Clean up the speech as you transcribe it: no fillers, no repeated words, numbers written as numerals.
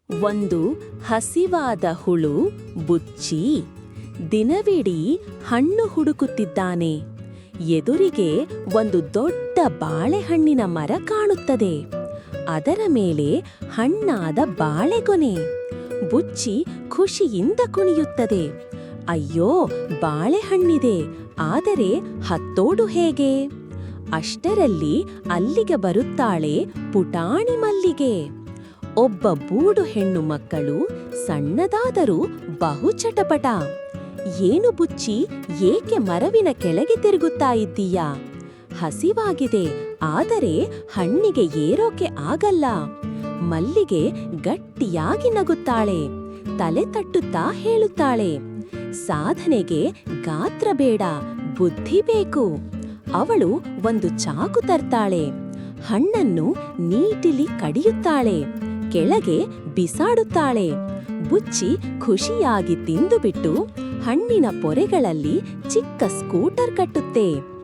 ಒಂದು ಹಸಿವಾದ ಹುಳು ಬುಚ್ಚಿ ದಿನವಿಡೀ ಹಣ್ಣು ಹುಡುಕುತ್ತಿದ್ದಾನೆ. ಎದುರಿಗೆ ಒಂದು ದೊಡ್ಡ ಬಾಳೆಹಣ್ಣಿನ ಮರ ಕಾಣುತ್ತದೆ. ಅದರ ಮೇಲೆ ಹಣ್ಣಾದ ಬಾಳೆಗೊನೆ. ಬುಚ್ಚಿ ಖುಷಿಯಿಂದ ಕುಣಿಯುತ್ತದೆ. ಅಯ್ಯೋ, ಬಾಳೆಹಣ್ಣಿದೆ, ಆದರೆ ಹತ್ತೋಡು ಹೇಗೆ? ಅಷ್ಟರಲ್ಲಿ ಅಲ್ಲಿಗೆ ಬರುತ್ತಾಳೆ ಪುಟಾಣಿ ಮಲ್ಲಿಗೆ. ಒಬ್ಬ ಬೂಡು ಹೆಣ್ಣು ಮಕ್ಕಳು, ಸಣ್ಣದಾದರೂ ಬಹು ಚಟಪಟ. ಏನು ಬುಚ್ಚಿ, ಏಕೆ ಮರವಿನ ಕೆಳಗೆ ತಿರುಗುತ್ತಾ ಇದ್ದೀಯಾ? ಹಸಿವಾಗಿದೆ, ಆದರೆ ಹಣ್ಣಿಗೆ ಏರೋಕೆ ಆಗಲ್ಲ. ಮಲ್ಲಿಗೆ ಗಟ್ಟಿಯಾಗಿ ನಗುತ್ತಾಳೆ. ತಲೆ ತಟ್ಟುತ್ತಾ ಹೇಳುತ್ತಾಳೆ, ಸಾಧನೆಗೆ ಗಾತ್ರ ಬೇಡ, ಬುದ್ಧಿ ಬೇಕು. ಅವಳು ಒಂದು ಚಾಕು ತರ್ತಾಳೆ. ಹಣ್ಣನ್ನು ನೀಟಿಲಿ ಕಡಿಯುತ್ತಾಳೆ. ಕೆಳಗೆ ಬಿಸಾಡುತ್ತಾಳೆ. ಬುಚ್ಚಿ ಖುಷಿಯಾಗಿ ತಿಂದುಬಿಟ್ಟು ಹಣ್ಣಿನ ಪೊರೆಗಳಲ್ಲಿ ಚಿಕ್ಕ ಸ್ಕೂಟರ್ ಕಟ್ಟುತ್ತೆ.